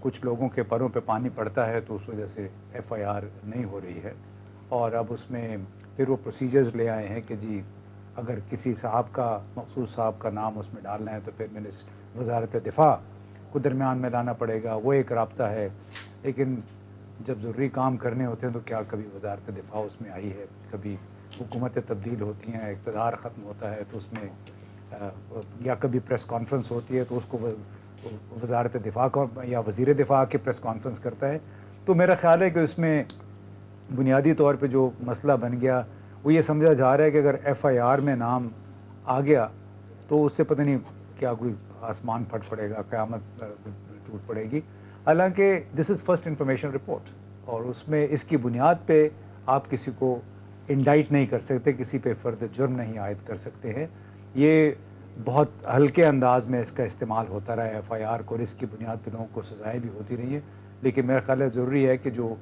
کچھ لوگوں کے پروں پہ پانی پڑتا ہے تو اس وجہ سے ایف آئی آر نہیں ہو رہی ہے. اور اب اس میں پھر وہ پروسیجرز لے آئے ہیں کہ جی اگر کسی صاحب کا مخصوص صاحب کا نام اس میں ڈالنا ہے تو پھر وزارت دفاع کو درمیان میں لانا پڑے گا. وہ ایک رابطہ ہے. لیکن جب ضروری کام کرنے ہوتے ہیں تو کیا کبھی وزارت دفاع اس میں آئی ہے؟ کبھی حکومتیں تبدیل ہوتی ہیں, اقتدار ختم ہوتا ہے تو اس میں یا کبھی پریس کانفرنس ہوتی ہے تو اس کو وزارت دفاع کا یا وزیر دفاع کے پریس کانفرنس کرتا ہے. تو میرا خیال ہے کہ اس میں بنیادی طور پہ جو مسئلہ بن گیا وہ یہ سمجھا جا رہا ہے کہ اگر ایف آئی آر میں نام آ گیا تو اس سے پتہ نہیں کیا کوئی آسمان پھٹ پڑے گا, قیامت ٹوٹ پڑے گی. حالانکہ دس از فرسٹ انفارمیشن رپورٹ اور اس میں اس کی بنیاد پہ آپ کسی کو انڈائٹ نہیں کر سکتے, کسی پہ فرد جرم نہیں عائد کر سکتے ہیں. یہ بہت ہلکے انداز میں اس کا استعمال ہوتا رہا ہے ایف آئی آر کو, اور اس کی بنیاد پہ لوگوں کو سزائیں بھی ہوتی رہی ہیں. لیکن میرا خیال ہے ضروری ہے کہ جو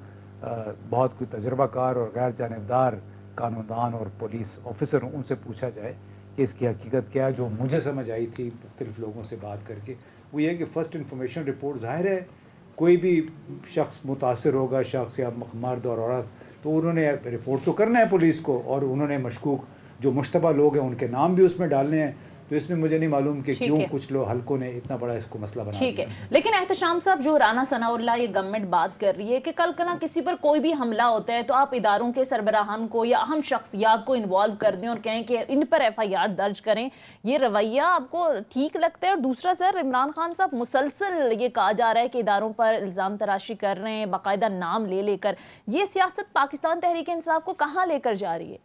بہت کوئی تجربہ کار اور غیر جانبدار قانوندان اور پولیس آفیسر ہوں ان سے پوچھا جائے کہ اس کی حقیقت کیا ہے. جو مجھے سمجھ آئی تھی مختلف لوگوں سے بات کر کے وہ یہ کہ فرسٹ انفارمیشن رپورٹ ظاہر ہے کوئی بھی شخص متاثر ہوگا, شخص یا مرد اور عورت, تو انہوں نے رپورٹ تو کرنا ہے پولیس کو, اور انہوں نے مشکوک جو مشتبہ لوگ ہیں ان کے نام بھی اس میں ڈالنے ہیں. تو اس میں مجھے نہیں معلوم کہ کیوں کچھ لوگ حلقوں نے اتنا بڑا اس کو مسئلہ بنا دیا. ٹھیک ہے, لیکن احتشام صاحب جو رانا ثناء اللہ یہ گورنمنٹ بات کر رہی ہے کہ کل کنا کسی پر کوئی بھی حملہ ہوتا ہے تو آپ اداروں کے سربراہان کو یا اہم شخصیات کو انوالو کر دیں اور کہیں کہ ان پر ایف آئی آر درج کریں, یہ رویہ آپ کو ٹھیک لگتا ہے؟ اور دوسرا سر, عمران خان صاحب مسلسل یہ کہا جا رہا ہے کہ اداروں پر الزام تراشی کر رہے ہیں باقاعدہ نام لے لے کر, یہ سیاست پاکستان تحریک انصاف کو کہاں لے کر جا رہی ہے؟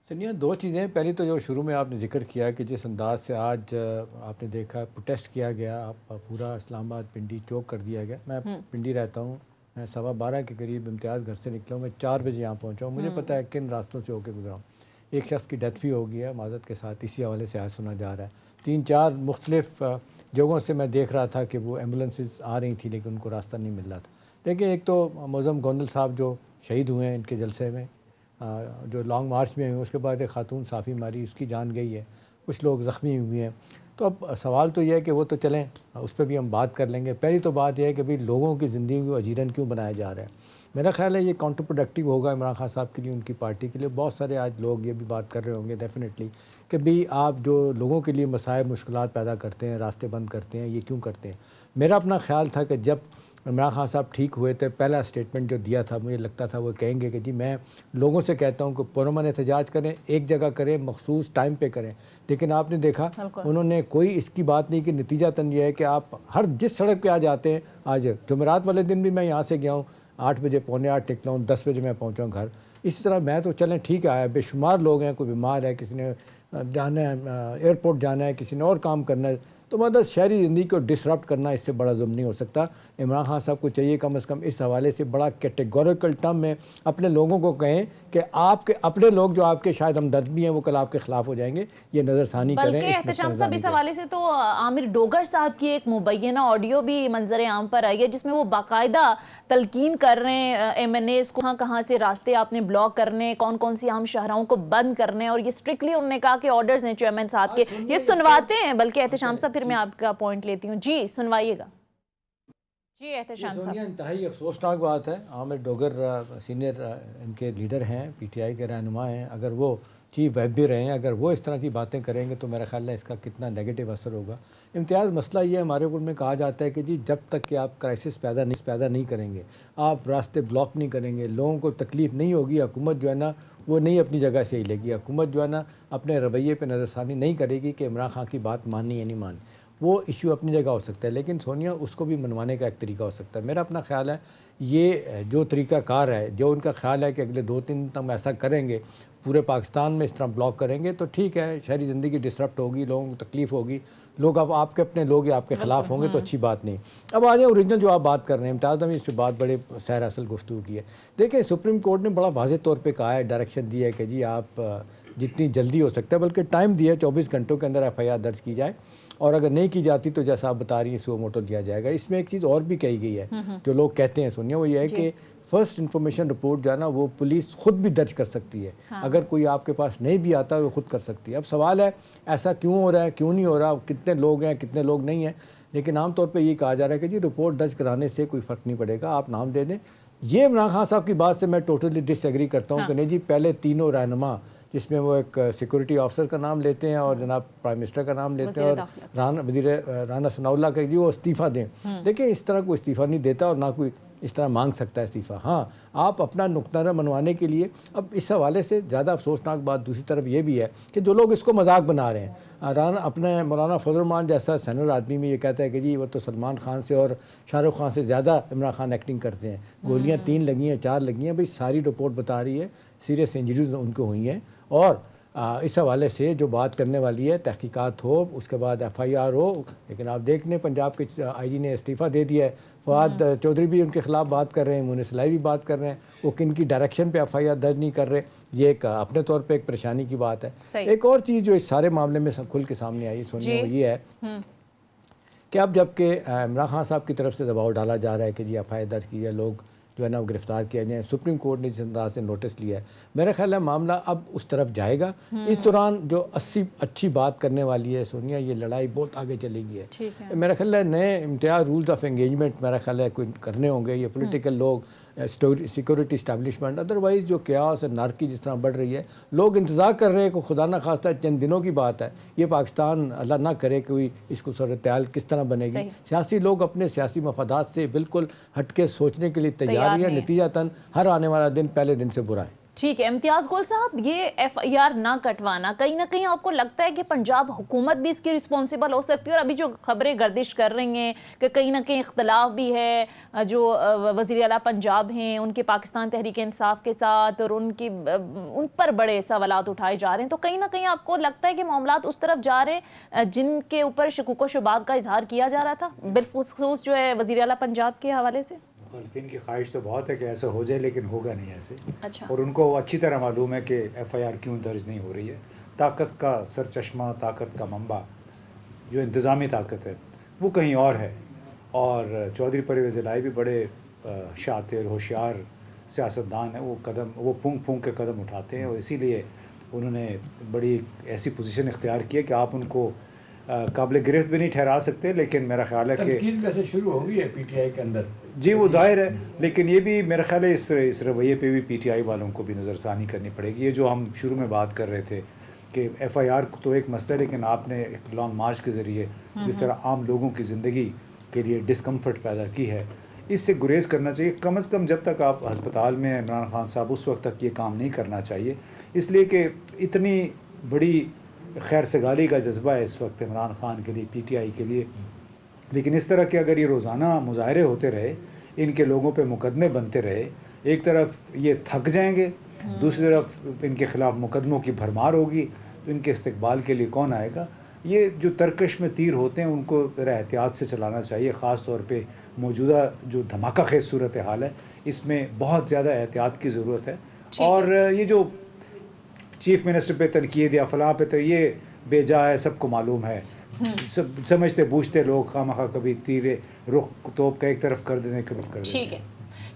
سنیے, دو چیزیں. پہلی تو جو شروع میں آپ نے ذکر کیا کہ جس انداز سے آج آپ نے دیکھا پروٹیسٹ کیا گیا, پورا اسلام آباد پنڈی چوک کر دیا گیا. میں پنڈی رہتا ہوں, میں 12:15 کے قریب امتیاز گھر سے نکلا ہوں, میں 4 بجے یہاں پہنچا ہوں. مجھے پتہ ہے کن راستوں سے ہو کے گزرا ہوں. ایک شخص کی ڈیتھ بھی ہو گئی ہے معذرت کے ساتھ, اسی حوالے سے آج سنا جا رہا ہے. 3-4 مختلف جگہوں سے میں دیکھ رہا تھا کہ وہ ایمبولینسز آ رہی تھیں لیکن ان کو راستہ نہیں مل رہا تھا. دیکھیں, ایک تو معظم گوندل صاحب جو شہید ہوئے ہیں ان کے جلسے میں, جو لانگ مارچ میں ہوئے, اس کے بعد ایک خاتون صافی ماری, اس کی جان گئی ہے, کچھ لوگ زخمی ہوئے ہیں. تو اب سوال تو یہ ہے کہ وہ تو چلیں, اس پہ بھی ہم بات کر لیں گے. پہلی تو بات یہ ہے کہ بھئی لوگوں کی زندگی کو اجیرن کیوں بنایا جا رہا ہے. میرا خیال ہے یہ کاؤنٹر پروڈکٹیو ہوگا عمران خان صاحب کے لیے, ان کی پارٹی کے لیے. بہت سارے آج لوگ یہ بھی بات کر رہے ہوں گے ڈیفینیٹلی کہ بھئی آپ جو لوگوں کے لیے مسائل مشکلات پیدا کرتے ہیں, راستے بند کرتے ہیں, یہ کیوں کرتے ہیں. میرا اپنا خیال تھا کہ جب عمران خان صاحب ٹھیک ہوئے تھے, پہلا اسٹیٹمنٹ جو دیا تھا مجھے لگتا تھا وہ کہیں گے کہ جی میں لوگوں سے کہتا ہوں کہ پرامن احتجاج کریں, ایک جگہ کریں, مخصوص ٹائم پہ کریں. لیکن آپ نے دیکھا انہوں نے کوئی اس کی بات نہیں کہ نتیجہ تن یہ ہے کہ آپ ہر جس سڑک پہ آ جاتے ہیں. آج جمعرات والے دن بھی میں یہاں سے گیا ہوں, 8 بجے 7:45 نکلا ہوں, 10 بجے میں پہنچا ہوں گھر. اسی طرح میں تو چلیں ٹھیک ہے, بے شمار لوگ ہیں, کوئی بیمار ہے, کسی نے جانا ہے ایئرپورٹ جانا ہے, کسی نے اور کام کرنا ہے. تو مطلب شہری زندگی کو ڈسرپٹ کرنا اس سے بڑا ظلم نہیں ہو سکتا. عمران خان صاحب کو چاہیے کم از کم اس حوالے سے بڑا کیٹیگوریکل ٹرم میں اپنے لوگوں کو کہیں کہ آپ کے اپنے لوگ جو آپ کے شاید ہمدرد بھی ہیں وہ کل آپ کے خلاف ہو جائیں گے, یہ نظر ثانی کریں. بلکہ احتشام صاحب اس حوالے سے تو عامر ڈوگر صاحب کی ایک مبینہ آڈیو بھی منظر عام پر آئی ہے جس میں وہ باقاعدہ تلقین کر رہے ہیں ایم این ایز کو کہاں سے راستے آپ نے بلاک کرنے, کون کون سی اہم شہروں کو بند کرنے, اور یہ اسٹرکٹلی انہوں نے کہا کہ آرڈرز ہیں چیئرمین صاحب کے, یہ سنواتے ہیں. بلکہ احتشام صاحب پھر میں آپ کا پوائنٹ لیتی ہوں, جی سنوائیے گا. جی احتشام صاحب, انتہائی افسوسناک بات ہے. عامر ڈوگر سینئر ان کے لیڈر ہیں, پی ٹی آئی کے رہنما ہیں, اگر وہ چیف ویب بھی رہے ہیں, اگر وہ اس طرح کی باتیں کریں گے تو میرا خیال ہے اس کا کتنا نیگیٹو اثر ہوگا. امتیاز مسئلہ یہ ہمارے ملک میں کہا جاتا ہے کہ جی جب تک کہ آپ کرائسس پیدا نہیں کریں گے, آپ راستے بلاک نہیں کریں گے, لوگوں کو تکلیف نہیں ہوگی, حکومت جو ہے نا وہ نہیں اپنی جگہ سے ہی لے گی, حکومت جو ہے نا اپنے رویے پہ نظر ثانی نہیں کرے گی کہ عمران خان کی بات ماننی یا نہیں ماننی. وہ ایشو اپنی جگہ ہو سکتا ہے, لیکن سونیا اس کو بھی منوانے کا ایک طریقہ ہو سکتا ہے. میرا اپنا خیال ہے یہ جو طریقہ کار ہے, جو ان کا خیال ہے کہ اگلے 2-3 دن تک ایسا کریں گے, پورے پاکستان میں اس طرح بلاک کریں گے تو ٹھیک ہے, شہری زندگی ڈسرپٹ ہوگی, لوگوں کو تکلیف ہوگی, لوگ اب آپ کے اپنے لوگ آپ کے خلاف ہوں گے تو اچھی بات نہیں. اب آ جائیں اوریجنل جو آپ بات کر رہے ہیں, امتیاز نے اس پہ بات بڑے سیر اصل گفتگو کی ہے. دیکھیں سپریم کورٹ نے بڑا واضح طور پہ کہا ہے, ڈائریکشن دی ہے کہ جی آپ جتنی جلدی ہو سکتا ہے, بلکہ ٹائم دیا ہے 24 گھنٹوں کے اندر ایف آئی آر درج کی جائے, اور اگر نہیں کی جاتی تو جیسا آپ بتا رہی ہیں سو موٹو دیا جائے گا. اس میں ایک چیز اور بھی کہی گئی ہے جو لوگ کہتے ہیں سنیا, وہ یہ ہے کہ فرسٹ انفارمیشن رپورٹ جو ہے نا وہ پولیس خود بھی درج کر سکتی ہے. اگر کوئی آپ کے پاس نہیں بھی آتا وہ خود کر سکتی ہے. اب سوال ہے ایسا کیوں ہو رہا ہے, کیوں نہیں ہو رہا, کتنے لوگ ہیں کتنے لوگ نہیں ہیں. لیکن عام طور پہ یہ کہا جا رہا ہے کہ جی رپورٹ درج کرانے سے کوئی فرق نہیں پڑے گا، آپ نام دے دیں۔ یہ عمران خان صاحب کی بات سے میں ٹوٹلی ڈس ایگری کرتا ہوں کہ نہیں جی پہلے تینوں رہنما، جس میں وہ ایک سیکورٹی آفیسر کا نام لیتے ہیں اور جناب پرائم منسٹر کا نام لیتے ہیں اور وزیر رانا ثناء اللہ کا جی وہ استعفیٰ دیں۔ دیکھیں اس طرح کوئی استعفیٰ نہیں دیتا اور نہ کوئی اس طرح مانگ سکتا ہے استعفیٰ۔ ہاں آپ اپنا نقطہ نظر منوانے کے لیے، اب اس حوالے سے زیادہ افسوسناک بات دوسری طرف یہ بھی ہے کہ جو لوگ اس کو مذاق بنا رہے ہیں، اپنے مولانا فضل الرحمان جیسا سینئر آدمی میں یہ کہتا ہے کہ جی وہ تو سلمان خان سے اور شاہ رخ خان سے زیادہ عمران خان ایکٹنگ کرتے ہیں، گولیاں 3 لگی ہیں 4 لگی ہیں، بھئی ساری رپورٹ بتا رہی ہے سیریس انجریز ان کو ہوئی ہیں، اور اس حوالے سے جو بات کرنے والی ہے تحقیقات ہو، اس کے بعد FIR ہو۔ لیکن آپ دیکھ لیں پنجاب کے IG نے استعفیٰ دے دیا ہے، فواد چودھری بھی ان کے خلاف بات کر رہے ہیں، مونس سلائی بھی بات کر رہے ہیں، وہ کن کی ڈائریکشن پہ FIR درج نہیں کر رہے، یہ ایک اپنے طور پہ ایک پریشانی کی بات ہے۔ ایک اور چیز جو اس سارے معاملے میں کھل کے سامنے آئی سونیا وہ یہ ہے کہ اب جب کہ عمران خان صاحب کی طرف سے دباؤ ڈالا جا رہا ہے کہ جی FIR درج کی ہے، لوگ جو ہے نا وہ گرفتار کیا جائیں، سپریم کورٹ نے جس انداز سے نوٹس لیا ہے، میرا خیال ہے معاملہ اب اس طرف جائے گا۔ اس دوران جو اچھی بات کرنے والی ہے سونیا، یہ لڑائی بہت آگے چلے گئی ہے۔ میرا خیال ہے نئے امتیاز رولز آف انگیجمنٹ میرا خیال ہے کوئی کرنے ہوں گے، یہ پولیٹیکل لوگ، سیکورٹی اسٹیبلشمنٹ، ادروائز جو قیاس اور نارکی جس طرح بڑھ رہی ہے، لوگ انتظار کر رہے ہیں کہ خدا نہ خواستہ چند دنوں کی بات ہے، یہ پاکستان اللہ نہ کرے کوئی اس کو صورتحال کس طرح بنے گی، سیاسی لوگ اپنے سیاسی مفادات سے بالکل ہٹ کے سوچنے کے لیے تیار ہیں، نتیجتاً ہر آنے والا دن پہلے دن سے برا ہے۔ ٹھیک ہے امتیاز گول صاحب، یہ FIR نہ کٹوانا کہیں نہ کہیں آپ کو لگتا ہے کہ پنجاب حکومت بھی اس کی رسپانسیبل ہو سکتی ہے؟ اور ابھی جو خبریں گردش کر رہی ہیں کہ کہیں نہ کہیں اختلاف بھی ہے، جو وزیر اعلیٰ پنجاب ہیں ان کے پاکستان تحریک انصاف کے ساتھ، اور ان پر بڑے سوالات اٹھائے جا رہے ہیں، تو کہیں نہ کہیں آپ کو لگتا ہے کہ معاملات اس طرف جا رہے ہیں جن کے اوپر شکوک و شبہات کا اظہار کیا جا رہا تھا، بالخصوص جو ہے وزیر اعلیٰ پنجاب کے حوالے سے؟ مخالفین کی خواہش تو بہت ہے کہ ایسا ہو جائے، لیکن ہوگا نہیں ایسے۔ اچھا۔ اور ان کو اچھی طرح معلوم ہے کہ FIR کیوں درج نہیں ہو رہی ہے۔ طاقت کا سر چشمہ، طاقت کا منبع جو انتظامی طاقت ہے وہ کہیں اور ہے، اور چودھری پرویز الہی بھی بڑے شاطر ہوشیار سیاستدان ہیں، وہ پھونک کے قدم اٹھاتے ہیں، اور اسی لیے انہوں نے بڑی ایسی پوزیشن اختیار کی ہے کہ آپ ان کو قابل گرفت بھی نہیں ٹھہرا سکتے۔ لیکن میرا خیال ہے کہ تنقید ویسے شروع ہو گئی ہے PTI کے اندر، جی وہ ظاہر ہے، لیکن یہ بھی میرا خیال ہے اس رویے پہ بھی PTI والوں کو بھی نظر ثانی کرنی پڑے گی۔ یہ جو ہم شروع میں بات کر رہے تھے کہ FIR تو ایک مسئلہ ہے، لیکن آپ نے ایک لانگ مارچ کے ذریعے جس طرح عام لوگوں کی زندگی کے لیے ڈسکمفرٹ پیدا کی ہے، اس سے گریز کرنا چاہیے۔ کم از کم جب تک آپ ہسپتال میں ہیں عمران خان صاحب، اس وقت تک یہ کام نہیں کرنا چاہیے، اس لیے کہ اتنی بڑی خیر سگالی کا جذبہ ہے اس وقت عمران خان کے لیے، PTI کے لیے۔ لیکن اس طرح کے اگر یہ روزانہ مظاہرے ہوتے رہے، ان کے لوگوں پہ مقدمے بنتے رہے، ایک طرف یہ تھک جائیں گے، دوسری طرف ان کے خلاف مقدموں کی بھرمار ہوگی، تو ان کے استقبال کے لیے کون آئے گا؟ یہ جو ترکش میں تیر ہوتے ہیں ان کو ذرا احتیاط سے چلانا چاہیے، خاص طور پہ موجودہ جو دھماکہ خیز صورتحال ہے اس میں بہت زیادہ احتیاط کی ضرورت ہے۔ اور یہ جو چیف منسٹر پہ تنقید یا فلاں پہ، تو یہ بے جا ہے، سب کو معلوم ہے، سمجھتے بوجھتے لوگ خواہ کبھی تیرے رخ توپ کا ایک طرف کر دینے کبھی کر دینے۔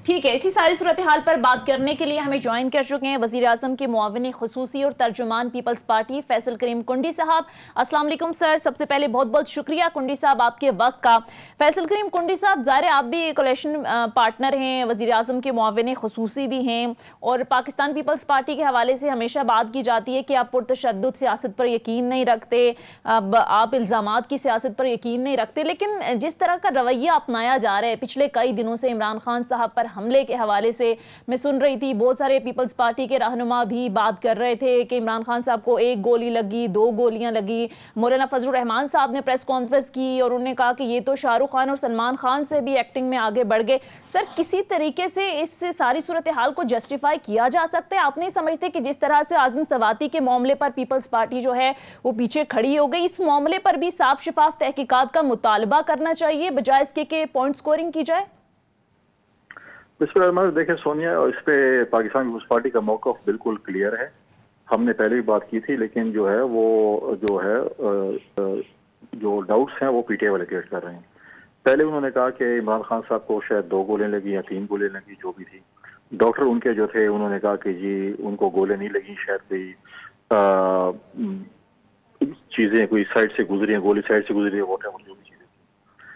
ٹھیک ہے، اسی ساری صورتحال پر بات کرنے کے لیے ہمیں جوائن کر چکے ہیں وزیر اعظم کے معاون خصوصی اور ترجمان پیپلز پارٹی فیصل کریم کنڈی صاحب۔ السلام علیکم سر، سب سے پہلے بہت بہت شکریہ کنڈی صاحب آپ کے وقت کا۔ فیصل کریم کنڈی صاحب، ظاہر ہے آپ بھی کولیشن پارٹنر ہیں، وزیر اعظم کے معاون خصوصی بھی ہیں، اور پاکستان پیپلز پارٹی کے حوالے سے ہمیشہ بات کی جاتی ہے کہ آپ پرتشدد سیاست پر یقین نہیں رکھتے، آپ الزامات کی سیاست پر یقین نہیں رکھتے، لیکن جس طرح کا رویہ اپنایا جا رہا ہے پچھلے کئی دنوں سے عمران خان صاحب پر حملے کے حوالے سے میں سن رہی تھی، بہت سارے پیپلز پارٹی کے رہنما بھی بات کر رہے تھے کہ عمران خان صاحب کو 1 گولی لگی، 2 گولیاں لگی۔ مولانا فضل الرحمان صاحب نے پریس کانفرنس کی اور انہوں نے کہا کہ یہ تو شاہ رخ خان اور سلمان خان سے بھی ایکٹنگ میں آگے بڑھ گئے۔ سر، کسی طریقے سے اس ساری صورتحال کو جسٹیفائی کیا جا سکتا ہے؟ آپ نہیں سمجھتے کہ جس طرح سے اعظم سواتی کے معاملے پر پیپلز پارٹی جو ہے وہ پیچھے کھڑی ہو گئی، اس معاملے پر بھی صاف شفاف تحقیقات کا مطالبہ کرنا چاہیے بجائے اس کے کہ پوائنٹ سکورنگ کی جائے؟ بسم اللہ الرحمن الرحیم۔ دیکھیں سونیا، اس پہ پاکستان پیپلز پارٹی کا موقف بالکل کلیئر ہے، ہم نے پہلے بھی بات کی تھی، لیکن جو ہے وہ جو ڈاؤٹس ہیں وہ PTI والے کریٹ کر رہے ہیں۔ پہلے انہوں نے کہا کہ عمران خان صاحب کو شاید 2 گولیں لگی یا 3 گولیں لگی، جو بھی تھی۔ ڈاکٹر ان کے جو تھے انہوں نے کہا کہ جی ان کو گولیں نہیں لگی، شاید کوئی چیزیں کوئی سائڈ سے گزری ہیں، گولی سائڈ سے گزری ہے، واٹ ایور جو بھی چیزیں تھیں۔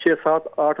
6, 7, 8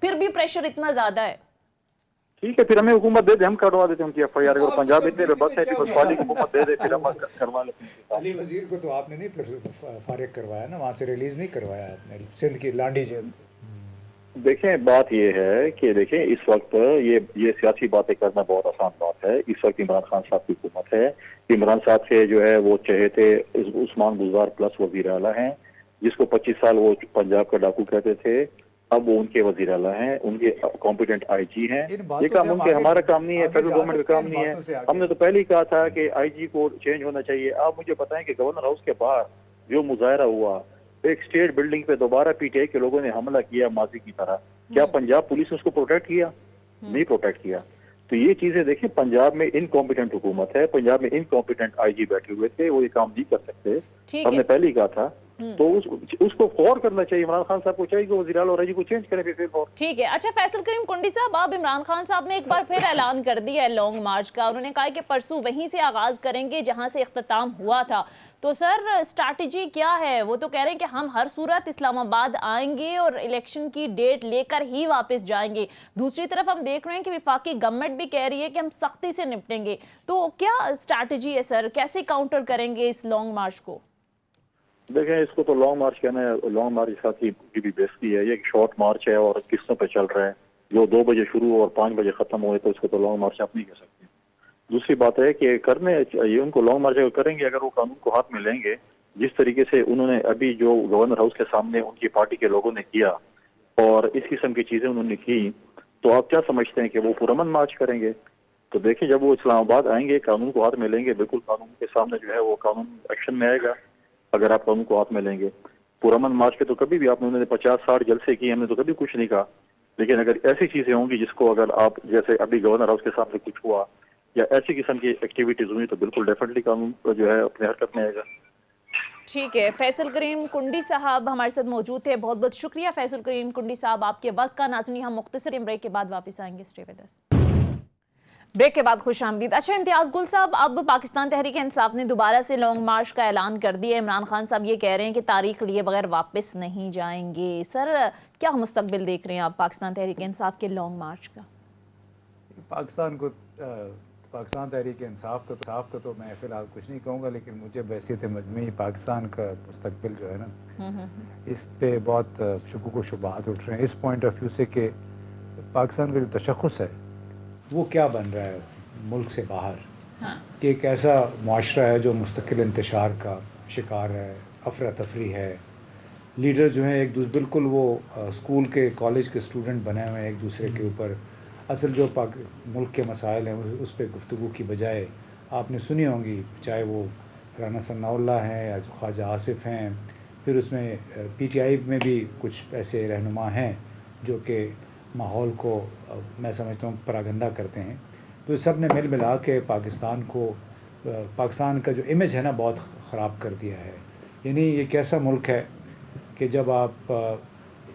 پھر بھی پریشر اتنا زیادہ ہے۔ ٹھیک ہے، پھر ہمیں حکومت دے دے، ہم کروا دیتے ہیں ان کی ایف آئی آر۔ اگر پنجاب اتنے بس ہے پیپلز پارٹی کو حکومت دے دے، پھر ہم کروا لیتے ہیں۔ علی وزیر کو تو آپ نے نہیں فارغ کروایا نا، وہاں سے ریلیز نہیں کروایا آپ نے سندھ کی لانڈی جیل سے۔ دیکھیں بات یہ ہے کہ دیکھیں اس وقت یہ سیاسی باتیں کرنا بہت آسان بات ہے۔ اس وقت عمران خان صاحب کی حکومت ہے۔ عمران صاحب سے جو ہے وہ چہیتے عثمان گلزار پلس وزیر اعلیٰ ہیں، جس کو 25 سال وہ پنجاب کا ڈاکو کہتے تھے، اب وہ ان کے وزیر اعلیٰ ہیں، ان کے کمپیٹنٹ آئی جی ہیں۔ یہ کام ان کے، ہمارا کام نہیں ہے، فیڈرل گورنمنٹ کا کام نہیں ہے۔ ہم نے تو پہلے ہی کہا تھا کہ آئی جی کو چینج ہونا چاہیے۔ آپ مجھے بتائیں کہ گورنر ہاؤس کے باہر جو مظاہرہ ہوا، ایک اسٹیٹ بلڈنگ پہ دوبارہ پی ٹی آئی کے لوگوں نے حملہ کیا ماضی کی طرح، کیا پنجاب پولیس نے اس کو پروٹیکٹ کیا؟ نہیں پروٹیکٹ کیا۔ تو یہ چیزیں دیکھیں، پنجاب میں انکمپیٹنٹ حکومت ہے، پنجاب میں انکمپیٹنٹ آئی جی بیٹھے ہوئے تھے، وہ یہ کام نہیں کر سکتے، ہم نے پہلے ہی کہا تھا۔ تو اس کو غور کرنا چاہیے، عمران خان صاحب کو چاہیے کہ وزیر اعلیٰ اور آئی جی کو چینج کریں پھر غور۔ ٹھیک ہے، اچھا فیصل کریم کنڈی صاحب، اب عمران خان صاحب نے ایک بار پھر اعلان کر دیا ہے لانگ مارچ کا، انہوں نے کہا کہ پرسوں وہیں سے آغاز کریں گے جہاں سے اختتام ہوا تھا۔ تو سر اسٹریٹجی کیا ہے؟ وہ تو کہہ رہے ہیں کہ ہم ہر صورت اسلام آباد آئیں گے اور الیکشن کی ڈیٹ لے کر ہی واپس جائیں گے۔ دوسری طرف ہم دیکھ رہے ہیں کہ وفاقی گورنمنٹ بھی کہہ رہی ہے کہ ہم سختی سے نپٹیں گے۔ تو کیا اسٹریٹجی ہے سر؟ کیسے کاؤنٹر کریں گے اس لانگ مارچ کو؟ دیکھیں اس کو تو لانگ مارچ کہنا ہے، لانگ مارچ ساتھ ہی بھی بیستی ہے، یہ ایک شارٹ مارچ ہے اور قسطوں پہ چل رہا ہے، جو 2 بجے شروع اور 5 بجے ختم ہوئے، تو اس کو تو لانگ مارچ آپ نہیں کہہ سکتے۔ دوسری بات ہے کہ کرنے یہ ان کو لانگ مارچ اگر کریں گے، اگر وہ قانون کو ہاتھ میں لیں گے جس طریقے سے انہوں نے ابھی جو گورنر ہاؤس کے سامنے ان کی پارٹی کے لوگوں نے کیا اور اس قسم کی چیزیں انہوں نے کی، تو آپ کیا سمجھتے ہیں کہ وہ پرامن مارچ کریں گے؟ تو دیکھیں جب وہ اسلام آباد آئیں گے، قانون کو ہاتھ میں لیں گے، بالکل قانون کے سامنے جو ہے وہ قانون ایکشن میں آئے گا اگر آپ قانون کو ہاتھ میں لیں گے۔ پرامن مارچ پہ تو کبھی بھی آپ نے 50-60 جلسے کیے، ہم نے تو کبھی کچھ نہیں کہا، لیکن اگر ایسی چیزیں ہوں گی جس کو اگر آپ جیسے ابھی گورنر ہاؤس کے سامنے کچھ ہوا یا ایسی قسم کی ایکٹیویٹیز ہوئی، تو بالکل ڈیفینیٹلی قانون جو ہے اپنے حرکت میں آئے گا۔ ٹھیک ہے، فیصل کریم کنڈی صاحب ہمارے ساتھ موجود تھے، بہت بہت شکریہ فیصل کریم کنڈی صاحب آپ کے وقت کا۔ ناظرین ہم مختصر بریک کے بعد واپس آئیں گے، اسٹے ود اس۔ بریک کے بعد خوش آمدید۔ اچھا امتیاز گل صاحب، اب پاکستان تحریک انصاف نے دوبارہ سے لانگ مارچ کا اعلان کر دیا ہے، عمران خان صاحب یہ کہہ رہے ہیں کہ تاریخ لیے بغیر واپس نہیں جائیں گے۔ سر کیا مستقبل دیکھ رہے ہیں آپ پاکستان تحریک انصاف کے لانگ مارچ کا؟ پاکستان تحریک انصاف کا تو میں فی الحال کچھ نہیں کہوں گا، لیکن مجھے بحیثیت مجموعی پاکستان کا مستقبل جو ہے نا، اس پہ بہت شکوک و شبہات اٹھ رہے ہیں، اس پوائنٹ آف ویو سے کہ پاکستان کا جو تشخص ہے وہ کیا بن رہا ہے ملک سے باہر، کہ ایک ایسا معاشرہ ہے جو مستقل انتشار کا شکار ہے، افراتفری ہے، لیڈر جو ہیں ایک بالکل وہ اسکول کے کالج کے اسٹوڈنٹ بنے ہوئے ہیں ایک دوسرے کے اوپر۔ اصل جو ملک کے مسائل ہیں اس پہ گفتگو کی بجائے آپ نے سنی ہوں گی، چاہے وہ رانا ثناء اللہ ہیں یا خواجہ آصف ہیں، پھر اس میں پی ٹی آئی میں بھی کچھ ایسے رہنما ہیں جو کہ ماحول کو میں سمجھتا ہوں پراگندہ کرتے ہیں۔ تو سب نے مل ملا کے پاکستان کا جو امیج ہے نا بہت خراب کر دیا ہے۔ یعنی یہ کیسا ملک ہے کہ جب آپ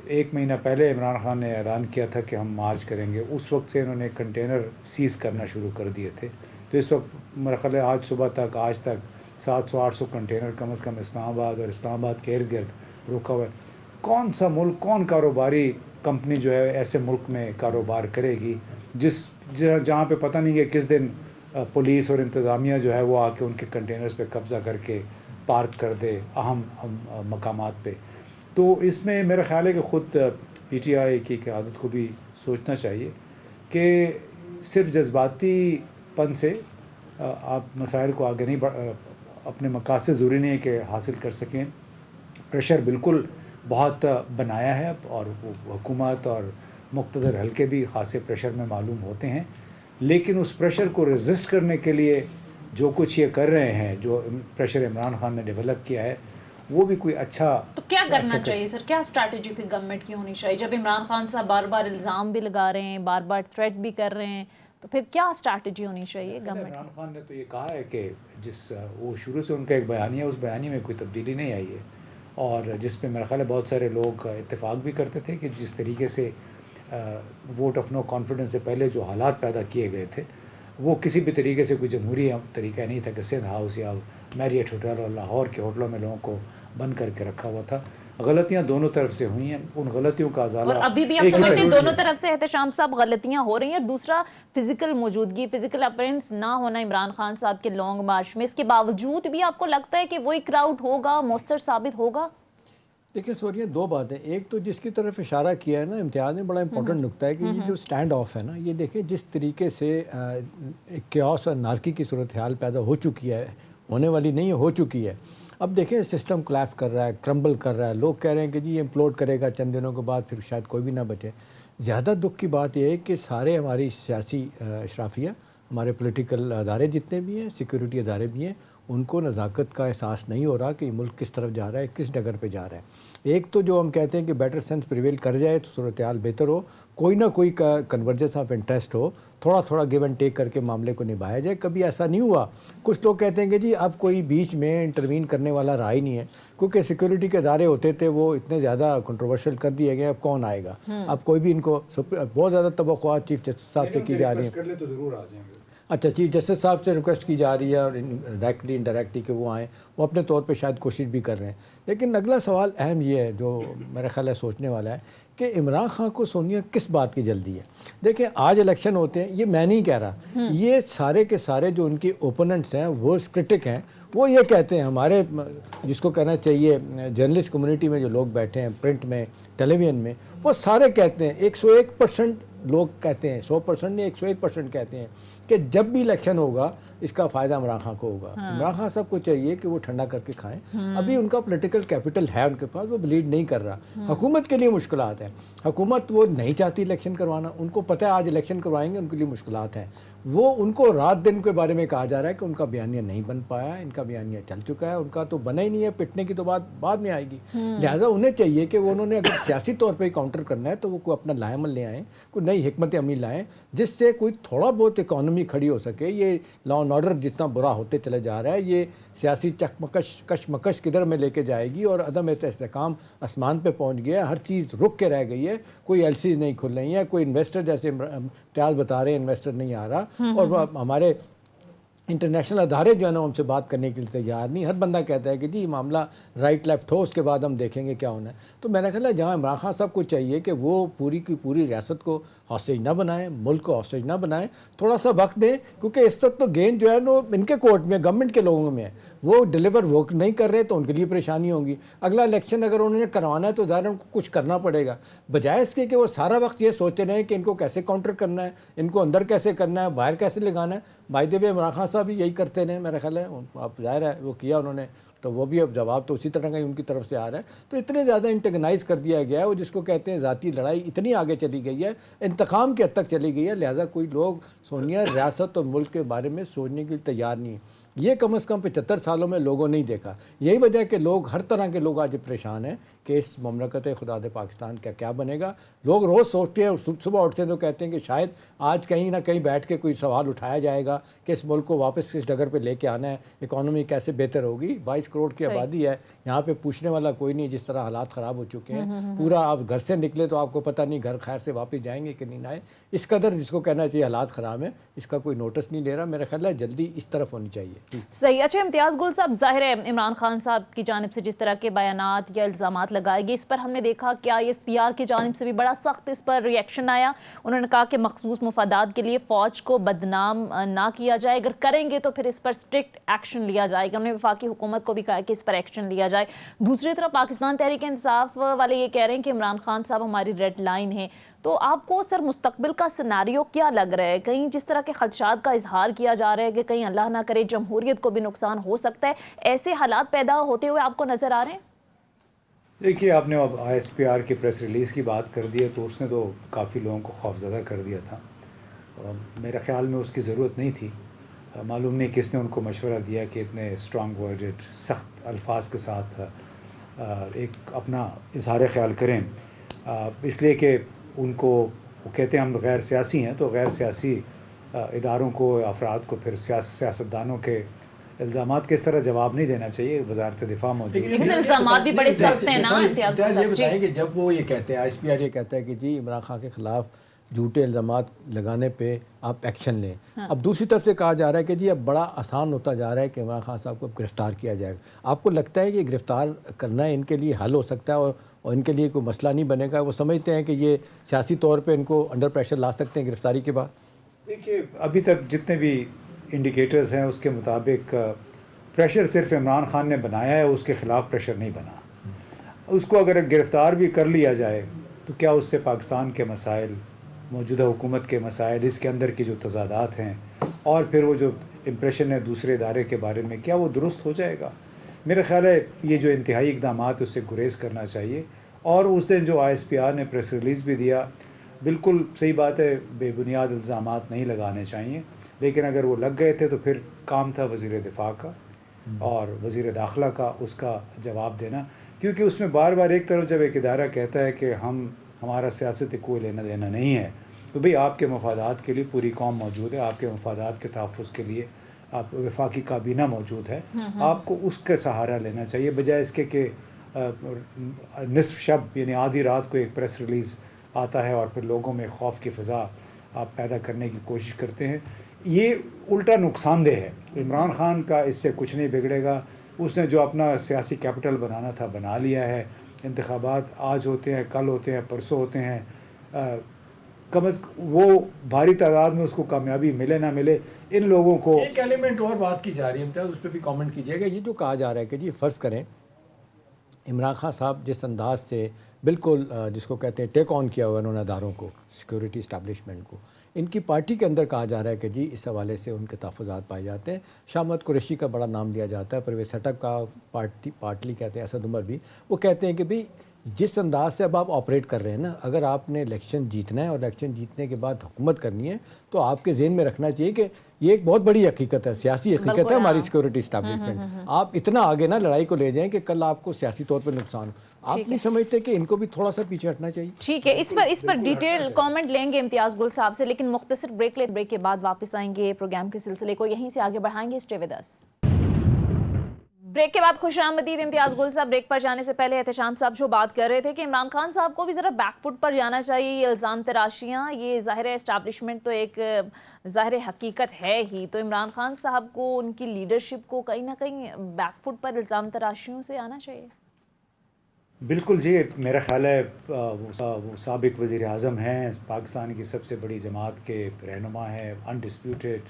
1 مہینہ پہلے عمران خان نے اعلان کیا تھا کہ ہم مارچ کریں گے، اس وقت سے انہوں نے کنٹینر سیز کرنا شروع کر دیے تھے، تو اس وقت میرا خیال ہے آج تک 700-800 کنٹینر کم از کم اسلام آباد اور اسلام آباد کے ارد گرد رکا ہوا ہے۔ کون سا ملک، کون کاروباری کمپنی جو ہے ایسے ملک میں کاروبار کرے گی جہاں پہ پتہ نہیں ہے کس دن پولیس اور انتظامیہ جو ہے وہ آ کے ان کے کنٹینرز پہ قبضہ کر کے پارک کر دے اہم مقامات پہ۔ تو اس میں میرا خیال ہے کہ خود پی ٹی آئی کی قیادت کو بھی سوچنا چاہیے کہ صرف جذباتی پن سے آپ مسائل کو آگے نہیں اپنے مقاصد ضروری نہیں ہے کہ حاصل کر سکیں۔ پریشر بالکل بہت بنایا ہے اور حکومت اور مقتدر حلقے بھی خاصے پریشر میں معلوم ہوتے ہیں، لیکن اس پریشر کو ریزسٹ کرنے کے لیے جو کچھ یہ کر رہے ہیں، جو پریشر عمران خان نے ڈیولپ کیا ہے، وہ بھی کوئی اچھا۔ تو کیا کرنا چاہیے سر؟ کیا اسٹریٹجی پھر گورنمنٹ کی ہونی چاہیے جب عمران خان صاحب بار بار الزام بھی لگا رہے ہیں، بار بار تھریٹ بھی کر رہے ہیں، تو پھر کیا اسٹریٹجی ہونی چاہیے گورنمنٹ؟ عمران خان نے تو یہ کہا ہے کہ وہ شروع سے ان کا ایک بیانیہ، اس بیانیے میں کوئی تبدیلی نہیں آئی ہے، اور جس پہ میرا خیال ہے بہت سارے لوگ اتفاق بھی کرتے تھے کہ جس طریقے سے ووٹ آف نو کانفیڈنس سے پہلے جو حالات پیدا کیے گئے تھے وہ کسی بھی طریقے سے کوئی جمہوری طریقہ نہیں تھا کہ سندھ ہاؤس یا میریٹ ہوٹل اور لاہور کے ہوٹلوں میں لوگوں کو بند کر کے رکھا ہوا تھا. غلطیاں دونوں طرف سے ہوئی ہیں, ان غلطیوں کا ازالہ اور ابھی بھی آپ سمجھتے ہیں دونوں طرف سے احتشام صاحب غلطیاں ہو رہی ہیں. دوسرا فزیکل موجودگی, فزیکل اپیرنس نہ ہونا عمران خان صاحب کے لانگ مارچ میں, اس کے باوجود بھی آپ کو لگتا ہے کہ وہی کراؤڈ ہوگا, مؤثر ثابت ہوگا؟ دیکھیں سوریہ دو باتیں, ایک تو جس کی طرف اشارہ کیا ہے نا امتیاز نے, بڑا امپورٹنٹ نقطہ ہے کہ یہ جو سٹینڈ آف ہے نا, یہ دیکھیں جس طریقے سے کیوس اور نارکی کی صورتحال پیدا ہو چکی ہے, ہونے والی نہیں ہے, ہو چکی ہے. اب دیکھیں سسٹم کلیپس کر رہا ہے, کرمبل کر رہا ہے, لوگ کہہ رہے ہیں کہ جی یہ امپلوڈ کرے گا چند دنوں کے بعد, پھر شاید کوئی بھی نہ بچے. زیادہ دکھ کی بات یہ ہے کہ سارے ہماری سیاسی اشرافیہ, ہمارے پولیٹیکل ادارے جتنے بھی ہیں, سیکیورٹی ادارے بھی ہیں, ان کو نزاکت کا احساس نہیں ہو رہا کہ یہ ملک کس طرف جا رہا ہے, کس ڈگر پہ جا رہا ہے. ایک تو جو ہم کہتے ہیں کہ بیٹر سینس پریویل کر جائے تو صورتحال بہتر ہو, کوئی نہ کوئی کنورجنس آف انٹرسٹ ہو, تھوڑا تھوڑا گیو اینڈ ٹیک کر کے معاملے کو نبھایا جائے. کبھی ایسا نہیں ہوا. کچھ لوگ کہتے ہیں کہ جی اب کوئی بیچ میں انٹروین کرنے والا رہا ہی نہیں ہے, کیونکہ سیکیورٹی کے ادارے ہوتے تھے وہ اتنے زیادہ کنٹروورشل کر دیے گئے, اب کون آئے گا. اب کوئی بھی ان کو بہت زیادہ توقعات چیف جسٹس صاحب سے کی جا رہی ہیں. اچھا, چیف جسٹس صاحب سے ریکویسٹ کی جا رہی ہے اور ڈائریکٹلی انڈائریکٹلی کہ وہ آئیں, وہ اپنے طور پہ شاید کوشش بھی کر رہے ہیں. لیکن اگلا سوال اہم یہ ہے جو میرا خیال ہے سوچنے والا ہے کہ عمران خان کو سونیا کس بات کی جلدی ہے. دیکھیں آج الیکشن ہوتے ہیں, یہ میں نہیں کہہ رہا, یہ سارے کے سارے جو ان کے اوپوننٹس ہیں, وہ کرٹک ہیں, وہ یہ کہتے ہیں, ہمارے جس کو کہنا چاہیے جرنلسٹ کمیونٹی میں جو لوگ بیٹھے ہیں, پرنٹ میں, ٹیلی ویژن میں, وہ سارے کہتے ہیں, 101% لوگ کہتے ہیں, 100% نہیں 101% کہتے ہیں کہ جب بھی الیکشن ہوگا اس کا فائدہ عمران خان کو ہوگا. عمران خان صاحب کو چاہیے کہ وہ ٹھنڈا کر کے کھائیں. ابھی ان کا پولیٹیکل کیپٹل ہے ان کے پاس, وہ بلیڈ نہیں کر رہا. حکومت کے لیے مشکلات ہیں, حکومت وہ نہیں چاہتی الیکشن کروانا, ان کو پتہ ہے آج الیکشن کروائیں گے, ان کے لیے مشکلات ہیں. وہ ان کو رات دن کے بارے میں کہا جا رہا ہے کہ ان کا بیانیہ نہیں بن پایا, ان کا بیانیہ چل چکا ہے, ان کا تو بنا ہی نہیں ہے, پٹنے کی تو بات بعد میں آئے گی. لہٰذا انہیں چاہیے کہ وہ انہوں نے اگر سیاسی طور پہ کاؤنٹر کرنا ہے تو وہ کوئی اپنا لائے عمل لے آئیں, کوئی نئی حکمت عملی لائیں جس سے کوئی تھوڑا بہت اکانومی کھڑی ہو سکے. یہ لا اینڈ آرڈر جتنا برا ہوتے چلے جا رہا ہے, یہ سیاسی کشمکش کدھر میں لے کے جائے گی, اور عدم استحکام آسمان پہ پہنچ گیا ہے, ہر چیز رک کے رہ گئی ہے, کوئی ایل سیز نہیں کھل رہی ہیں, کوئی انویسٹر جیسے امتیاز بتا رہے ہیں انویسٹر نہیں آ رہا, اور ہمارے انٹرنیشنل ادارے جو ہے نا ہم سے بات کرنے کے لیے تیار نہیں. ہر بندہ کہتا ہے کہ جی معاملہ رائٹ لیفٹ ہو, اس کے بعد ہم دیکھیں گے کیا ہونا ہے. تو میرا خیال ہے جہاں عمران خان صاحب کو چاہیے کہ وہ پوری کی پوری ریاست کو ہاسٹیج نہ بنائیں, ملک کو ہاسٹیج نہ بنائیں, تھوڑا سا وقت دیں, کیونکہ اس وقت تو گیند جو ہے وہ ان کے کورٹ میں, گورنمنٹ کے لوگوں میں ہے, وہ ڈیلیور وہ نہیں کر رہے تو ان کے لیے پریشانی ہوگی. اگلا الیکشن اگر انہوں نے کروانا ہے تو ظاہر ان کو کچھ کرنا پڑے گا, بجائے اس کے کہ وہ سارا وقت یہ سوچتے رہیں کہ ان کو کیسے کاؤنٹر کرنا ہے, ان کو اندر کیسے کرنا ہے, باہر کیسے لگانا ہے. بائی دی وے عمران خان صاحب بھی یہی کرتے رہے, میرا خیال ہے آپ ظاہر ہے وہ کیا انہوں نے, تو وہ بھی اب جواب تو اسی طرح کا ہی ان کی طرف سے آ رہا ہے. تو اتنے زیادہ انٹیگنائز کر دیا گیا ہے, وہ جس کو کہتے ہیں ذاتی لڑائی اتنی آگے چلی گئی ہے, انتقام کی حد تک چلی گئی ہے. لہٰذا کوئی لوگ سونیا ریاست اور ملک کے بارے میں سوچنے کے لیے تیار نہیں ہے. یہ کم از کم 75 سالوں میں لوگوں نے نہیں دیکھا. یہی وجہ ہے کہ لوگ, ہر طرح کے لوگ آج پریشان ہیں کہ اس مملکت خدا دے پاکستان کا کیا بنے گا. لوگ روز سوچتے ہیں, اور صبح اٹھتے ہیں تو کہتے ہیں کہ شاید آج کہیں نہ کہیں بیٹھ کے کوئی سوال اٹھایا جائے گا کہ اس ملک کو واپس کس ڈگر پہ لے کے آنا ہے, اکانومی کیسے بہتر ہوگی. 22 کروڑ کی آبادی ہے, یہاں پہ پوچھنے والا کوئی نہیں. جس طرح حالات خراب ہو چکے ہیں, پورا آپ گھر سے نکلے تو آپ کو پتہ نہیں گھر خیر سے واپس جائیں گے کہ نہیں آئے. اس قدر جس کو کہنا چاہیے حالات خراب ہیں, اس کا کوئی نوٹس نہیں لے رہا. میرا خیال ہے جلدی اس طرف ہونی چاہیے. صحیح. اچھا امتیاز گل صاحب, ظاہر ہے عمران خان صاحب کی جانب سے جس طرح کے بیانات یا الزامات لگائے گئے, اس پر ہم نے دیکھا کہ ISPR کی جانب سے بھی بڑا سخت اس پر ریئیکشن آیا. انہوں نے کہا کہ مخصوص مفادات کے لیے فوج کو بدنام نہ کیا جائے, اگر کریں گے تو پھر اس پر سٹرکٹ ایکشن لیا جائے گا. انہوں نے وفاقی حکومت کو بھی کہا کہ اس پر ایکشن لیا جائے. دوسری طرف پاکستان تحریک انصاف والے یہ کہہ رہے ہیں کہ عمران خان صاحب ہماری ریڈ لائن ہے. تو آپ کو سر مستقبل کا سیناریو کیا لگ رہا ہے؟ کہیں جس طرح کے خدشات کا اظہار کیا جا رہا ہے کہ کہیں اللہ نہ کرے جمہوریت کو بھی نقصان ہو سکتا ہے, ایسے حالات پیدا ہوتے ہوئے آپ کو نظر آ رہے ہیں؟ دیکھیے, آپ نے اب ISPR کی پریس ریلیز کی بات کر دی ہے, تو اس نے تو کافی لوگوں کو خوفزدہ کر دیا تھا. میرے خیال میں اس کی ضرورت نہیں تھی. معلوم نہیں کس نے ان کو مشورہ دیا کہ اتنے اسٹرانگ ورڈڈ, سخت الفاظ کے ساتھ ایک اپنا اظہار خیال کریں, اس لیے کہ ان کو وہ کہتے ہیں ہم غیر سیاسی ہیں, تو غیر سیاسی اداروں کو, افراد کو پھر سیاستدانوں کے الزامات کے اس طرح جواب نہیں دینا چاہیے. وزارت دفاع موجود ہے, لیکن الزامات بھی بڑے سخت ہیں نا. یہ بتائیں کہ جب وہ یہ کہتے ہیں, ISPR یہ کہتا ہے کہ جی عمران خان کے خلاف جھوٹے الزامات لگانے پہ آپ ایکشن لیں. اب دوسری طرف سے کہا جا رہا ہے کہ جی اب بڑا آسان ہوتا جا رہا ہے کہ عمران خان صاحب کو گرفتار کیا جائے گا. آپ کو لگتا ہے کہ گرفتار کرنا ان کے لیے حل ہو سکتا ہے اور ان کے لیے کوئی مسئلہ نہیں بنے گا؟ وہ سمجھتے ہیں کہ یہ سیاسی طور پہ ان کو انڈر پریشر لا سکتے ہیں گرفتاری کے بعد؟ دیکھیے ابھی تک جتنے بھی انڈیکیٹرز ہیں اس کے مطابق پریشر صرف عمران خان نے بنایا ہے، اس کے خلاف پریشر نہیں بنا. اس کو اگر گرفتار بھی کر لیا جائے تو کیا اس سے پاکستان کے مسائل، موجودہ حکومت کے مسائل، اس کے اندر کی جو تضادات ہیں اور پھر وہ جو امپریشن ہے دوسرے ادارے کے بارے میں، کیا وہ درست ہو جائے گا؟ میرا خیال ہے یہ جو انتہائی اقدامات اس سے گریز کرنا چاہیے. اور اس دن جو ISPR نے پریس ریلیز بھی دیا، بالکل صحیح بات ہے، بے بنیاد الزامات نہیں لگانے چاہیے، لیکن اگر وہ لگ گئے تھے تو پھر کام تھا وزیر دفاع کا اور وزیر داخلہ کا اس کا جواب دینا. کیونکہ اس میں بار بار ایک طرف جب ایک ادارہ کہتا ہے کہ ہمارا سیاست کوئی لینا دینا نہیں ہے، تو بھئی آپ کے مفادات کے لیے پوری قوم موجود ہے، آپ کے مفادات کے تحفظ کے لیے آپ وفاقی کابینہ موجود ہے، آپ کو اس کا سہارا لینا چاہیے بجائے اس کے کہ نصف شب یعنی آدھی رات کو ایک پریس ریلیز آتا ہے اور پھر لوگوں میں خوف کی فضا آپ پیدا کرنے کی کوشش کرتے ہیں. یہ الٹا نقصان دہ ہے. عمران خان کا اس سے کچھ نہیں بگڑے گا. اس نے جو اپنا سیاسی کیپٹل بنانا تھا بنا لیا ہے. انتخابات آج ہوتے ہیں، کل ہوتے ہیں، پرسوں ہوتے ہیں. کم از وہ بھاری تعداد میں اس کو کامیابی ملے نہ ملے، ان لوگوں کو ایک ایلیمنٹ اور بات کی جا رہی ہے امتیاز، اس پہ بھی کامنٹ کیجیے گا. یہ جو کہا جا رہا ہے کہ جی فرض کریں عمران خان صاحب جس انداز سے بالکل جس کو کہتے ہیں ٹیک آن کیا ہوا انہوں نے اداروں کو، سیکورٹی اسٹیبلشمنٹ کو، ان کی پارٹی کے اندر کہا جا رہا ہے کہ جی اس حوالے سے ان کے تحفظات پائے جاتے ہیں. شاہ محمد قریشی کا بڑا نام لیا جاتا ہے، پرویز خٹک کا، پارٹلی کہتے ہیں، اسد عمر بھی، وہ کہتے ہیں کہ بھئی جس انداز سے اب آپ آپریٹ کر رہے ہیں نا، اگر آپ نے الیکشن جیتنا ہے اور الیکشن جیتنے کے بعد حکومت کرنی ہے تو آپ کے ذہن میں رکھنا چاہیے کہ یہ ایک بہت بڑی حقیقت ہے، سیاسی حقیقت ہے ہماری سیکورٹی اسٹیبلشمنٹ. آپ اتنا آگے نہ لڑائی کو لے جائیں کہ کل آپ کو سیاسی طور پر نقصان ہو. آپ نہیں سمجھتے کہ ان کو بھی تھوڑا سا پیچھے ہٹنا چاہیے؟ ٹھیک ہے، اس پر ڈیٹیل کامنٹ لیں گے امتیاز گل صاحب سے، لیکن مختصر بریک کے بعد واپس آئیں گے. پروگرام کے سلسلے کو یہیں سے آگے بڑھائیں گے. Stay with us. بریک کے بعد خوش آمدید امتیاز گل صاحب. بریک پر جانے سے پہلے احتشام صاحب جو بات کر رہے تھے کہ عمران خان صاحب کو بھی ذرا بیک فٹ پر جانا چاہیے. یہ الزام تراشیاں، یہ ظاہر اسٹیبلشمنٹ تو ایک ظاہر حقیقت ہے ہی، تو عمران خان صاحب کو ان کی لیڈرشپ کو کہیں نہ کہیں بیک فٹ پر الزام تراشیوں سے آنا چاہیے. بالکل جی، میرا خیال ہے وہ سابق وزیر اعظم ہیں، پاکستان کی سب سے بڑی جماعت کے رہنما ہیں، انڈسپیوٹیڈ.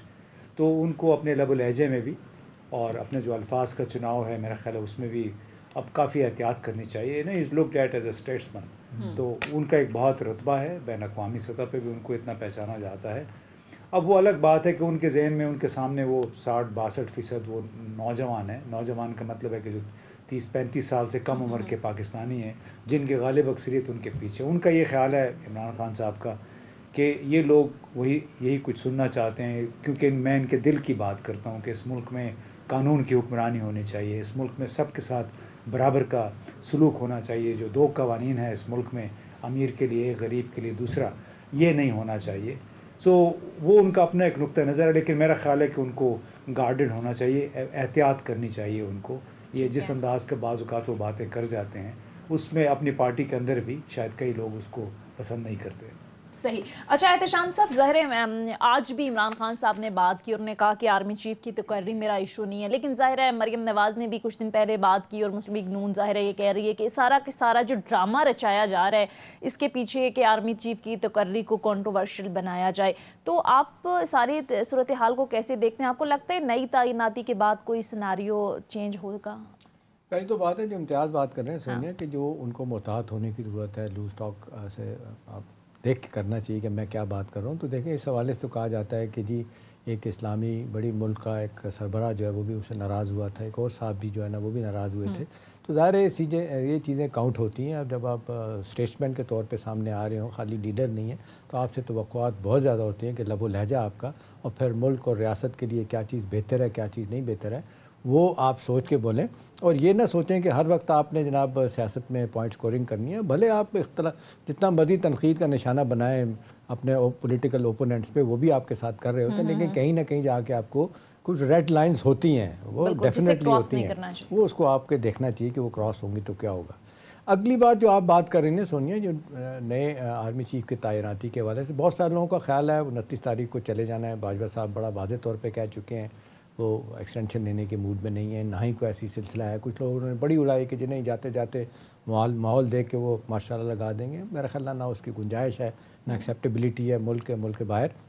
تو ان کو اپنے لب و لہجے میں بھی اور اپنے جو الفاظ کا چناؤ ہے میرا خیال ہے اس میں بھی اب کافی احتیاط کرنی چاہیے. نا is looked at as a statesman, تو ان کا ایک بہت رتبہ ہے، بین الاقوامی سطح پہ بھی ان کو اتنا پہچانا جاتا ہے. اب وہ الگ بات ہے کہ ان کے ذہن میں، ان کے سامنے وہ 60-62% وہ نوجوان ہیں. نوجوان کا مطلب ہے کہ جو 30-35 سال سے کم عمر کے پاکستانی ہیں، جن کی غالب اکثریت ان کے پیچھے. ان کا یہ خیال ہے عمران خان صاحب کا کہ یہ لوگ یہی کچھ سننا چاہتے ہیں. کیونکہ میں ان کے دل کی بات کرتا ہوں کہ اس ملک میں قانون کی حکمرانی ہونی چاہیے، اس ملک میں سب کے ساتھ برابر کا سلوک ہونا چاہیے. جو 2 قوانین ہیں اس ملک میں، امیر کے لیے ایک، غریب کے لیے دوسرا، یہ نہیں ہونا چاہیے. سو وہ ان کا اپنا ایک نقطہ نظر ہے، لیکن میرا خیال ہے کہ ان کو گارڈڈ ہونا چاہیے، احتیاط کرنی چاہیے ان کو. یہ جس انداز کے بعض اوقات وہ باتیں کر جاتے ہیں، اس میں اپنی پارٹی کے اندر بھی شاید کئی لوگ اس کو پسند نہیں کرتے. صحیح. اچھا احتشام صاحب، ظاہر ہے آج بھی عمران خان صاحب نے بات کی اور نے کہا کہ آرمی چیف کی تقرری میرا ایشو نہیں ہے، لیکن ظاہر ہے مریم نواز نے بھی کچھ دن پہلے بات کی اور مسلم لیگ نون ظاہر ہے یہ کہہ رہی ہے کہ سارا کے سارا جو ڈرامہ رچایا جا رہا ہے اس کے پیچھے کہ آرمی چیف کی تقرری کو کنٹروورشل بنایا جائے. تو آپ ساری صورتحال کو کیسے دیکھتے ہیں؟ آپ کو لگتا ہے نئی تعیناتی کے بعد کوئی سیناریو چینج ہوگا؟ پہلی تو بات ہے جو امتیاز بات کر رہے ہیں سونیا، کہ جو ان کو محتاط ہونے کی ضرورت ہے، لوز ٹاک سے آپ دیکھ کے کرنا چاہیے کہ میں کیا بات کر رہا ہوں. تو دیکھیں اس حوالے سے تو کہا جاتا ہے کہ جی ایک اسلامی بڑی ملک کا ایک سربراہ جو ہے وہ بھی اس سے ناراض ہوا تھا، ایک اور صاحب بھی جو ہے نا وہ بھی ناراض ہوئے تھے. تو ظاہر ہے یہ چیزیں کاؤنٹ ہوتی ہیں. اب جب آپ اسٹیٹسمین کے طور پہ سامنے آ رہے ہوں، خالی لیڈر نہیں ہیں، تو آپ سے توقعات بہت زیادہ ہوتی ہیں کہ لب و لہجہ آپ کا، اور پھر ملک اور ریاست کے لیے کیا چیز بہتر ہے، کیا چیز نہیں بہتر ہے، وہ آپ سوچ کے بولیں. اور یہ نہ سوچیں کہ ہر وقت آپ نے جناب سیاست میں پوائنٹ سکورنگ کرنی ہے. بھلے آپ جتنا مزید تنقید کا نشانہ بنائیں اپنے پولیٹیکل اوپوننٹس پہ، وہ بھی آپ کے ساتھ کر رہے ہوتے ہیں، لیکن کہیں نہ کہیں جا کے آپ کو کچھ ریڈ لائنز ہوتی ہیں، وہ ڈیفینیٹلی ہوتی ہیں، وہ اس کو آپ کے دیکھنا چاہیے کہ وہ کراس ہوں گی تو کیا ہوگا. اگلی بات جو آپ بات کر رہی ہیں سونیا، جو نئے آرمی چیف کے تعیناتی کے حوالے سے بہت سارے لوگوں کا خیال ہے 29 تاریخ کو چلے جانا ہے. باجوہ صاحب بڑا واضح طور پہ کہہ چکے ہیں وہ ایکسٹینشن لینے کے موڈ میں نہیں ہیں، نہ ہی کوئی ایسی سلسلہ ہے. کچھ لوگوں نے بڑی اڑائی کہ جنہیں جاتے جاتے ماحول دیکھ کے وہ ماشاءاللہ لگا دیں گے. میرا خیال نہ اس کی گنجائش ہے، نہ ایکسیپٹیبلٹی ہے ملک کے باہر.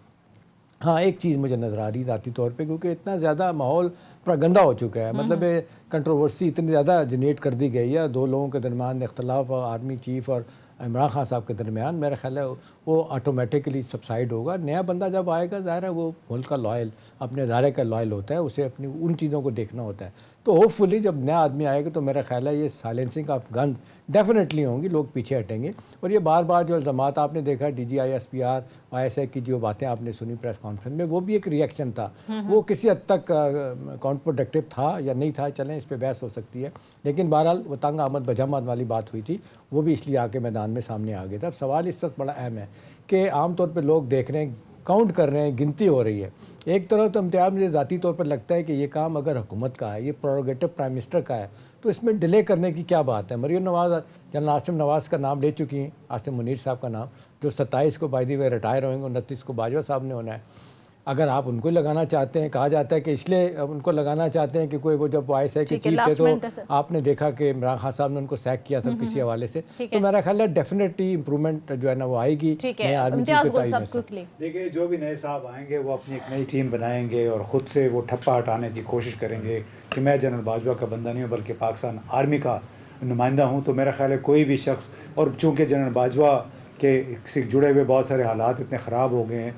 ہاں ایک چیز مجھے نظر آ رہی ذاتی طور پہ، کیونکہ اتنا زیادہ ماحول پورا گندا ہو چکا ہے، مطلب کنٹروورسی اتنی زیادہ جنریٹ کر دی گئی ہے دو لوگوں کے درمیان اختلاف، آرمی چیف اور عمران خان صاحب کے درمیان. میرا خیال ہے وہ آٹومیٹکلی سبسائڈ ہوگا. نیا بندہ جب آئے گا ظاہر ہے وہ ملک کا لائل، اپنے ادارے کا لائل ہوتا ہے، اسے اپنی ان چیزوں کو دیکھنا ہوتا ہے. تو ہوپ فلی جب نیا آدمی آئے گا تو میرا خیال ہے یہ سائلنسنگ آف گنز ڈیفینیٹلی ہوں گی، لوگ پیچھے ہٹیں گے. اور یہ بار بار جو الزامات آپ نے دیکھا D G I S P R I S I کی جو باتیں آپ نے سنی پریس کانفرنس میں، وہ بھی ایک ری ایکشن تھا. وہ کسی حد تک کاؤنٹر پروڈکٹیو تھا یا نہیں تھا، چلیں اس پہ بحث ہو سکتی ہے، لیکن بہرحال وہ تنگ آمد بجامد والی بات ہوئی تھی، وہ بھی اس لیے آ کے میدان میں سامنے آ گیا تھا. اب سوال اس وقت بڑا اہم ہے کہ عام طور پہ لوگ دیکھ رہے ہیں، کاؤنٹ کر رہے ہیں، گنتی ہو رہی ہے. ایک طرف تو امتیاز مجھے ذاتی طور پر لگتا ہے کہ یہ کام اگر حکومت کا ہے، یہ پروگیٹو پرائم منسٹر کا ہے، تو اس میں ڈیلے کرنے کی کیا بات ہے. مریم نواز جنرل عاصم نواز کا نام لے چکی ہیں، عاصم منیر صاحب کا نام، جو 27 کو بائی دی وے ریٹائر ہوئیں گے، 29 کو باجوہ صاحب نے ہونا ہے. اگر آپ ان کو لگانا چاہتے ہیں، کہا جاتا ہے کہ اس لیے ان کو لگانا چاہتے ہیں کہ کوئی وہ جب آئی ایس آئی کے چیف تھے تو آپ نے دیکھا کہ عمران خان صاحب نے ان کو سیک کیا تھا کسی حوالے سے. تو میرا خیال ہے ڈیفینیٹلی امپرومنٹ جو ہے نا وہ آئے گی نئے آرمی چیف کے تعین سے. دیکھیے جو بھی نئے صاحب آئیں گے وہ اپنی ایک نئی ٹیم بنائیں گے اور خود سے وہ ٹھپا ہٹانے کی کوشش کریں گے کہ میں جنرل باجوہ کا بندہ نہیں ہوں بلکہ پاکستان آرمی کا نمائندہ ہوں. تو میرا خیال ہے کوئی بھی شخص، اور چونکہ جنرل باجوہ کے سے جڑے ہوئے بہت سارے حالات اتنے خراب ہو گئے ہیں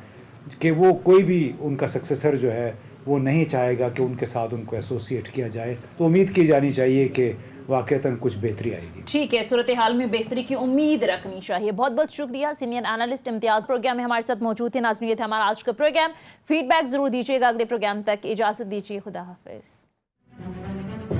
کہ وہ کوئی بھی ان کا سکسیسر جو ہے وہ نہیں چاہے گا کہ ان کے ساتھ ان کو ایسوسیٹ کیا جائے. تو امید کی جانی چاہیے کہ واقعتاً کچھ بہتری آئے گی. ٹھیک ہے، صورتحال میں بہتری کی امید رکھنی چاہیے. بہت بہت شکریہ سینئر انالسٹ امتیاز پروگرام میں ہمارے ساتھ موجود تھے. ناظرین یہ تھا ہمارا آج کا پروگرام. فیڈ بیک ضرور دیجیے گا. اگلے پروگرام تک اجازت دیجیے. خدا حافظ.